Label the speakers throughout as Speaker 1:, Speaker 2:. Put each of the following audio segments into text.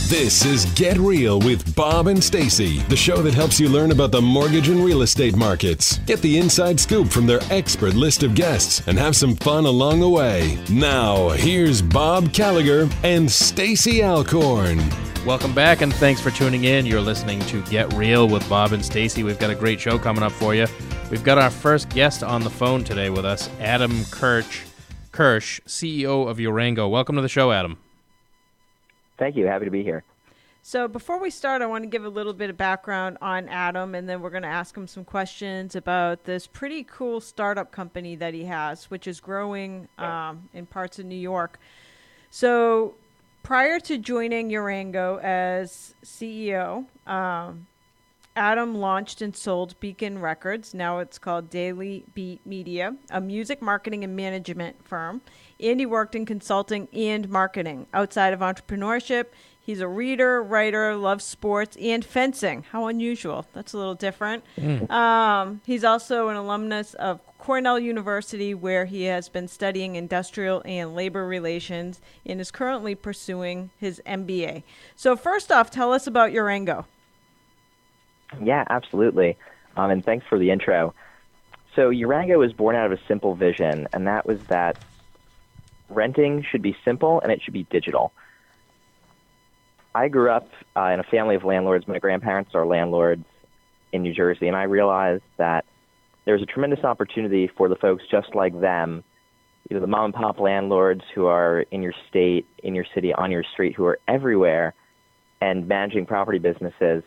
Speaker 1: This is Get Real with Bob and Stacy, the show that helps you learn about the mortgage and real estate markets. Get the inside scoop from their expert list of guests and have some fun along the way. Now, here's Bob Gallagher and Stacy Alcorn.
Speaker 2: Welcome back, and thanks for tuning in. You're listening to Get Real with Bob and Stacy. We've got a great show coming up for you. We've got our first guest on the phone today with us, Adam Kirsch, CEO of Urango. Welcome to the show, Adam.
Speaker 3: Thank you. Happy to be here.
Speaker 4: So before we start, I want to give a little bit of background on Adam, and then we're going to ask him some questions about this pretty cool startup company that he has, which is growing in parts of New York. So prior to joining Urango as CEO, Adam launched and sold Beacon Records. Now it's called Daily Beat Media, a music marketing and management firm. And he worked in consulting and marketing. Outside of entrepreneurship, he's a reader, writer, loves sports, and fencing. How unusual. That's a little different. He's also an alumnus of Cornell University, where he has been studying industrial and labor relations and is currently pursuing his MBA. So first off, tell us about Urango.
Speaker 3: Yeah, absolutely. And thanks for the intro. So Urango was born out of a simple vision, and that was that renting should be simple and it should be digital. I grew up in a family of landlords. My grandparents are landlords in New Jersey, and I realized that there's a tremendous opportunity for the folks just like them, the mom and pop landlords who are in your state, in your city, on your street, who are everywhere and managing property businesses,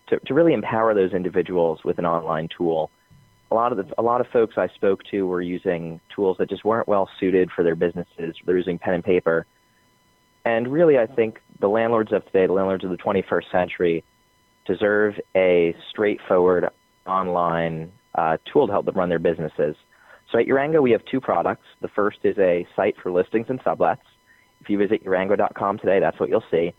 Speaker 3: to really empower those individuals with an online tool. A lot of folks I spoke to were using tools that just weren't well suited for their businesses. They're using pen and paper. And really, I think the landlords of today, the landlords of the 21st century, deserve a straightforward online tool to help them run their businesses. So at Urango, we have two products. The first is a site for listings and sublets. If you visit urango.com today, that's what you'll see.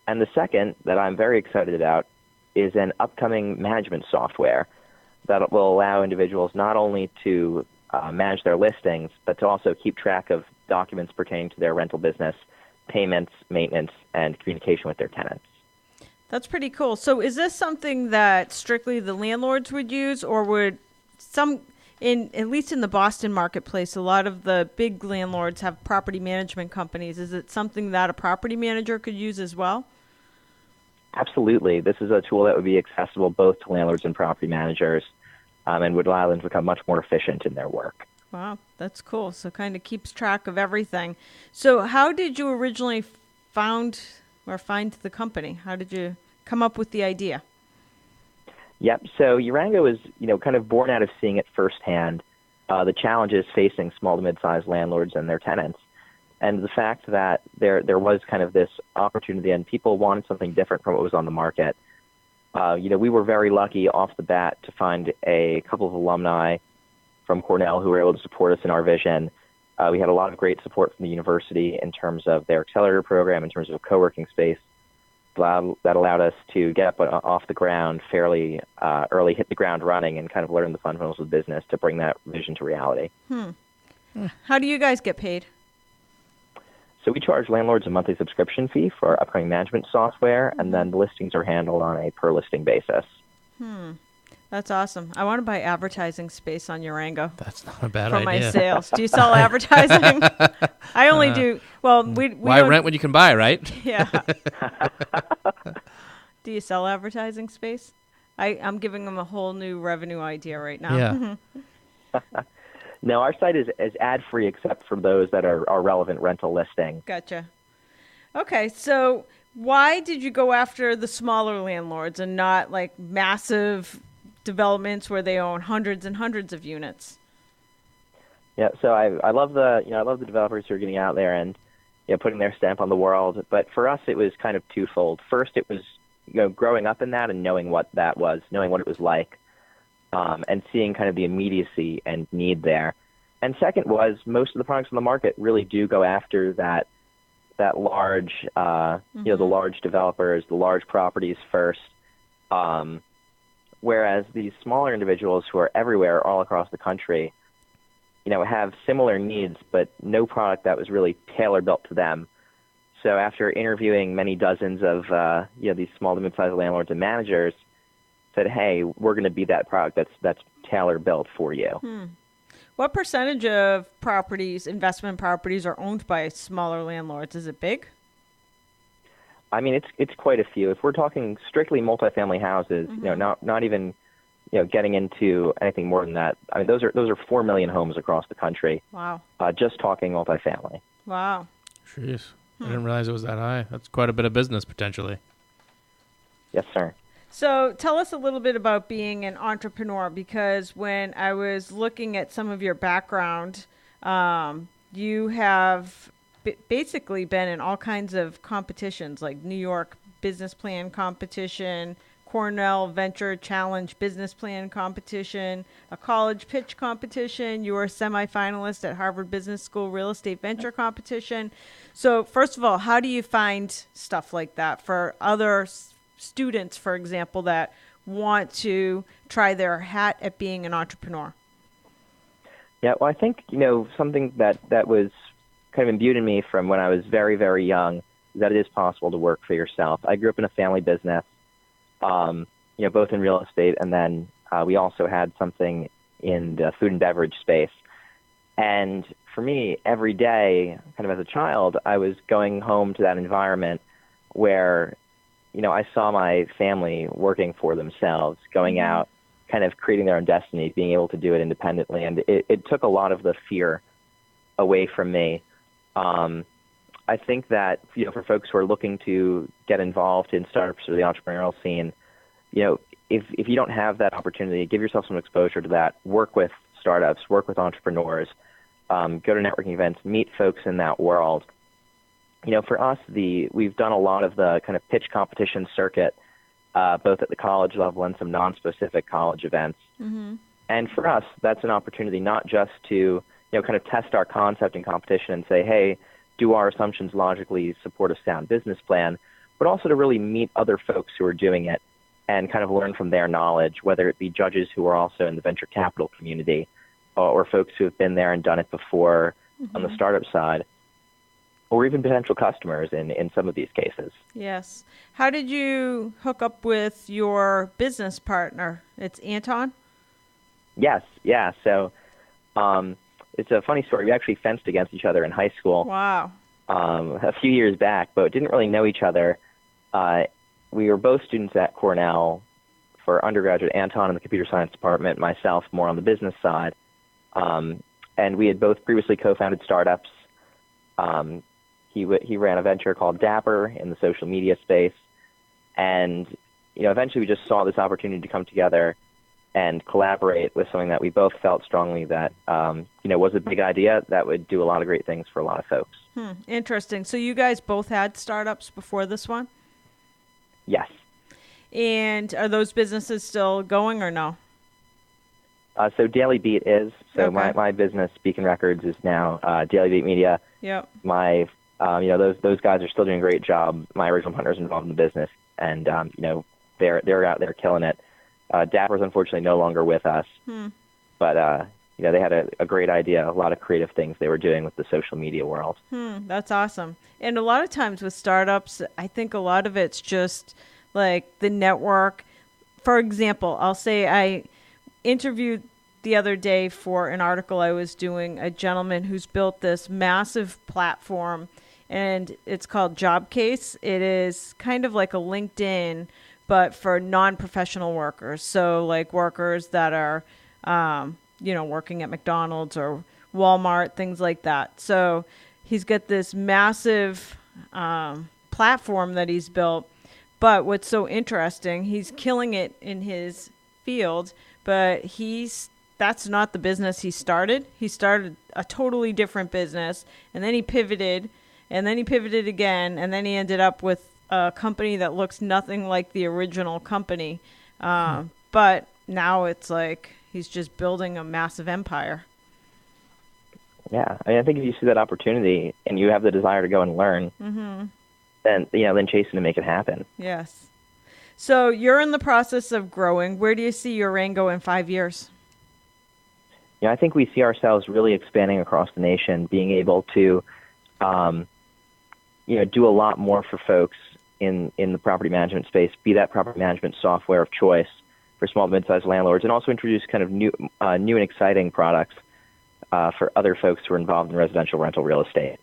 Speaker 3: And the second that I'm very excited about is an upcoming management software that will allow individuals not only to manage their listings, but to also keep track of documents pertaining to their rental business, payments, maintenance, and communication with their tenants.
Speaker 4: That's pretty cool. So is this something that strictly the landlords would use, or would at least in the Boston marketplace, a lot of the big landlords have property management companies. Is it something that a property manager could use as well?
Speaker 3: Absolutely. This is a tool that would be accessible both to landlords and property managers and would allow them to become much more efficient in their work.
Speaker 4: Wow, that's cool. So kind of keeps track of everything. So how did you originally find the company? How did you come up with the idea?
Speaker 3: Yep. So Urango is, kind of born out of seeing it firsthand, the challenges facing small to mid-sized landlords and their tenants. And the fact that there was kind of this opportunity and people wanted something different from what was on the market. We were very lucky off the bat to find a couple of alumni from Cornell who were able to support us in our vision. We had a lot of great support from the university in terms of their accelerator program, in terms of a co-working space that allowed us to get up off the ground fairly early, hit the ground running, and kind of learn the fundamentals of business to bring that vision to reality.
Speaker 4: How do you guys get paid?
Speaker 3: So we charge landlords a monthly subscription fee for our upcoming management software, and then the listings are handled on a per-listing basis.
Speaker 4: That's awesome. I want to buy advertising space on Urango.
Speaker 2: That's not a bad
Speaker 4: for
Speaker 2: idea.
Speaker 4: My sales. Do you sell advertising? I only do. Well, we
Speaker 2: why
Speaker 4: don't,
Speaker 2: rent when you can buy, right?
Speaker 4: Yeah. Do you sell advertising space? I'm giving them a whole new revenue idea right now.
Speaker 2: Yeah.
Speaker 3: No, our site is ad-free except for those that are relevant rental listings.
Speaker 4: Gotcha. Okay, so why did you go after the smaller landlords and not like massive developments where they own hundreds and hundreds of units?
Speaker 3: Yeah, so I love the developers who are getting out there and putting their stamp on the world. But for us, it was kind of twofold. First, it was growing up in that and knowing what that was, knowing what it was like. And seeing kind of the immediacy and need there. And second was most of the products on the market really do go after that large, the large developers, the large properties first. Whereas these smaller individuals who are everywhere, all across the country, have similar needs, but no product that was really tailor-built to them. So after interviewing many dozens of these small to mid-sized landlords and managers, said, hey, we're going to be that product that's tailor-built for you.
Speaker 4: What percentage of properties, investment properties, are owned by smaller landlords? Is it big?
Speaker 3: I mean, it's quite a few. If we're talking strictly multifamily houses, not even getting into anything more than that. I mean, those are 4 million homes across the country.
Speaker 4: Wow.
Speaker 3: Just talking multifamily.
Speaker 4: Wow.
Speaker 2: Jeez. I didn't realize it was that high. That's quite a bit of business potentially.
Speaker 3: Yes, sir.
Speaker 4: So tell us a little bit about being an entrepreneur, because when I was looking at some of your background, you have basically been in all kinds of competitions, like New York Business Plan Competition, Cornell Venture Challenge Business Plan Competition, a college pitch competition. You were a semifinalist at Harvard Business School Real Estate Venture Competition. So first of all, how do you find stuff like that for other students, for example, that want to try their hat at being an entrepreneur?
Speaker 3: Yeah, well, I think, something that was kind of imbued in me from when I was very, very young is that it is possible to work for yourself. I grew up in a family business, both in real estate, and then we also had something in the food and beverage space. And for me, every day, kind of as a child, I was going home to that environment where I saw my family working for themselves, going out, kind of creating their own destiny, being able to do it independently. And it took a lot of the fear away from me. I think that, for folks who are looking to get involved in startups or the entrepreneurial scene, if you don't have that opportunity, give yourself some exposure to that. Work with startups, work with entrepreneurs, go to networking events, meet folks in that world. For us, we've done a lot of the kind of pitch competition circuit, both at the college level and some non-specific college events. Mm-hmm. And for us, that's an opportunity not just to, kind of test our concept in competition and say, hey, do our assumptions logically support a sound business plan, but also to really meet other folks who are doing it and kind of learn from their knowledge, whether it be judges who are also in the venture capital community or folks who have been there and done it before on the startup side, or even potential customers in some of these cases.
Speaker 4: Yes. How did you hook up with your business partner? It's Anton?
Speaker 3: Yes. Yeah. So it's a funny story. We actually fenced against each other in high school.
Speaker 4: Wow.
Speaker 3: A few years back, but didn't really know each other. We were both students at Cornell for undergraduate. Anton in the computer science department, myself more on the business side. And we had both previously co-founded startups. He ran a venture called Dapper in the social media space. And, eventually we just saw this opportunity to come together and collaborate with something that we both felt strongly that, was a big idea that would do a lot of great things for a lot of folks.
Speaker 4: Interesting. So you guys both had startups before this one?
Speaker 3: Yes.
Speaker 4: And are those businesses still going or no?
Speaker 3: So Daily Beat is. So
Speaker 4: Okay.
Speaker 3: my business, Beacon Records, is now Daily Beat Media.
Speaker 4: Yep.
Speaker 3: My, those guys are still doing a great job. My original partner's involved in the business, and they're out there killing it. Dapper's unfortunately no longer with us, but they had a great idea, a lot of creative things they were doing with the social media world.
Speaker 4: That's awesome. And a lot of times with startups, I think a lot of it's just like the network. For example, I'll say I interviewed the other day for an article I was doing a gentleman who's built this massive platform, and it's called JobCase. It is kind of like a LinkedIn, but for non-professional workers. So like workers that are, working at McDonald's or Walmart, things like that. So he's got this massive platform that he's built. But what's so interesting, he's killing it in his field, but that's not the business he started. He started a totally different business, and then he pivoted, and then he pivoted again, and then he ended up with a company that looks nothing like the original company. But now it's like he's just building a massive empire.
Speaker 3: Yeah, I think if you see that opportunity and you have the desire to go and learn, then chasing to make it happen.
Speaker 4: Yes. So you're in the process of growing. Where do you see your Rango in 5 years?
Speaker 3: I think we see ourselves really expanding across the nation, being able to, do a lot more for folks in the property management space, be that property management software of choice for small to mid-sized landlords, and also introduce kind of new and exciting products for other folks who are involved in residential rental real estate.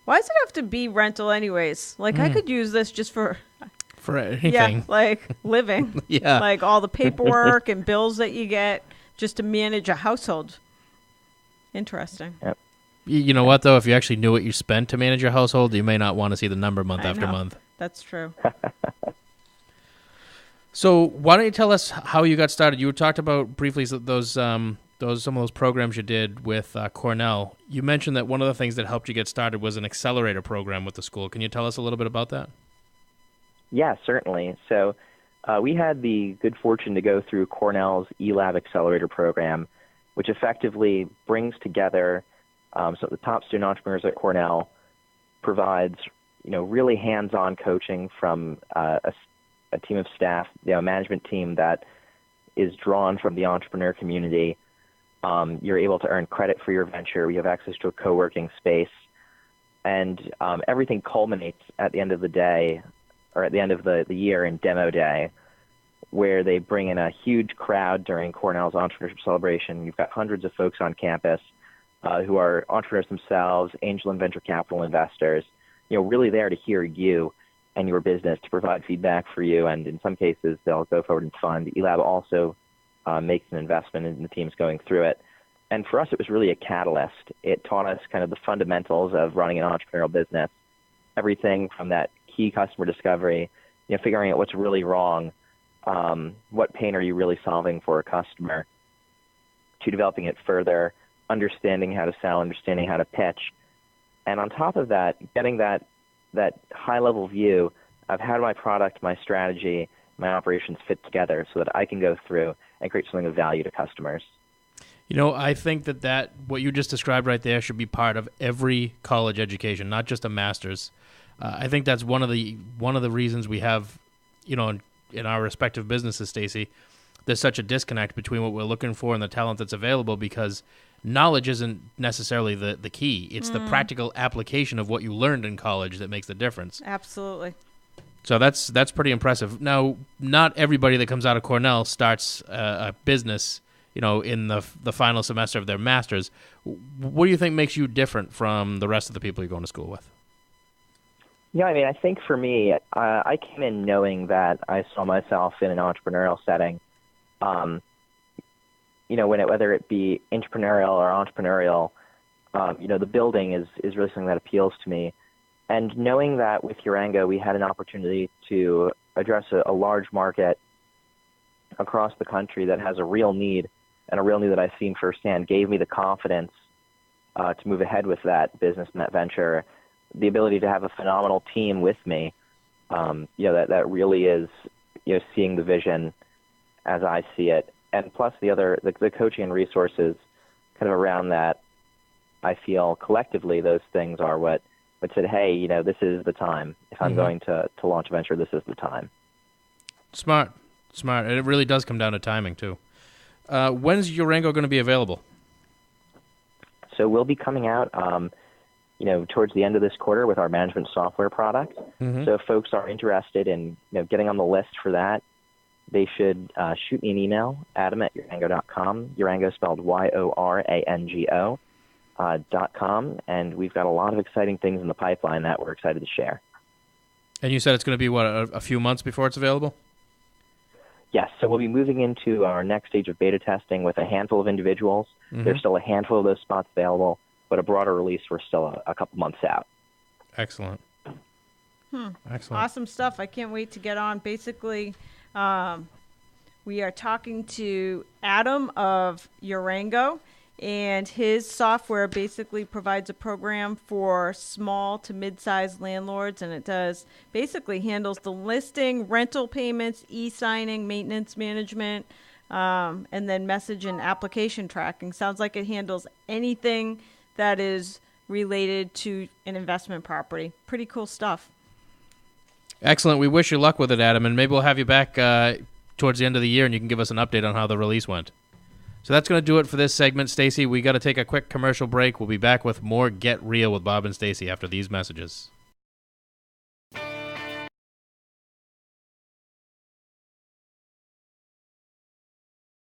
Speaker 4: Why does it have to be rental anyways? Like, I could use this just for
Speaker 2: anything.
Speaker 4: Yeah, like living.
Speaker 2: Yeah.
Speaker 4: Like all the paperwork and bills that you get just to manage a household. Interesting.
Speaker 3: Yep.
Speaker 2: You know what, though? If you actually knew what you spent to manage your household, you may not want to see the number month after month.
Speaker 4: That's true.
Speaker 2: So why don't you tell us how you got started? You talked about briefly some of those programs you did with Cornell. You mentioned that one of the things that helped you get started was an accelerator program with the school. Can you tell us a little bit about that? Yeah,
Speaker 3: certainly. So we had the good fortune to go through Cornell's eLab Accelerator program, which effectively brings together so the top student entrepreneurs at Cornell, provides really hands-on coaching from a team of staff, a management team that is drawn from the entrepreneur community. You're able to earn credit for your venture. We have access to a co-working space, and everything culminates at the end of the day, or at the end of the year in Demo Day, where they bring in a huge crowd during Cornell's Entrepreneurship Celebration. You've got hundreds of folks on campus who are entrepreneurs themselves, angel and venture capital investors, really there to hear you and your business, to provide feedback for you, and in some cases they'll go forward and fund. eLab also makes an investment in the teams going through it. And for us, it was really a catalyst. It taught us kind of the fundamentals of running an entrepreneurial business, everything from that key customer discovery, figuring out what's really wrong, what pain are you really solving for a customer, to developing it further, understanding how to sell, understanding how to pitch. And on top of that, getting that high-level view of how do my product, my strategy, my operations fit together so that I can go through and create something of value to customers.
Speaker 2: I think that what you just described right there should be part of every college education, not just a master's. I think that's one of the reasons we have, in our respective businesses, Stacy, there's such a disconnect between what we're looking for and the talent that's available, because knowledge isn't necessarily the key. It's the practical application of what you learned in college that makes the difference.
Speaker 4: Absolutely.
Speaker 2: So that's pretty impressive. Now, not everybody that comes out of Cornell starts a business, in the final semester of their master's. What do you think makes you different from the rest of the people you're going to school with?
Speaker 3: Yeah, I think for me, I came in knowing that I saw myself in an entrepreneurial setting. Whether it be intrapreneurial or entrepreneurial, the building is really something that appeals to me. And knowing that with Urango, we had an opportunity to address a large market across the country that has a real need, and a real need that I've seen firsthand, gave me the confidence to move ahead with that business and that venture. The ability to have a phenomenal team with me, that really is, seeing the vision as I see it. And plus the coaching and resources kind of around that, I feel collectively those things are what said, hey, this is the time. If I'm going to launch a venture, this is the time. Smart.
Speaker 2: And it really does come down to timing, too. When's Urango going to be available?
Speaker 3: So we'll be coming out, towards the end of this quarter with our management software product. So if folks are interested in getting on the list for that, they should shoot me an email, adam@urango.com. Urango spelled YORANGO. .com, and we've got a lot of exciting things in the pipeline that we're excited to share.
Speaker 2: And you said it's going to be, a few months before it's available?
Speaker 3: Yes, so we'll be moving into our next stage of beta testing with a handful of individuals. There's still a handful of those spots available, but a broader release, we're still a couple months out.
Speaker 2: Excellent. Excellent.
Speaker 4: Awesome stuff. I can't wait to get on. Basically, we are talking to Adam of Urango, and his software basically provides a program for small to mid-sized landlords, and it handles the listing, rental payments, e-signing, maintenance management, and then message and application tracking. Sounds like it handles anything that is related to an investment property. Pretty cool stuff.
Speaker 2: Excellent. We wish you luck with it, Adam, and maybe we'll have you back towards the end of the year, and you can give us an update on how the release went. So that's going to do it for this segment, Stacy. We got to take a quick commercial break. We'll be back with more Get Real with Bob and Stacy after these messages.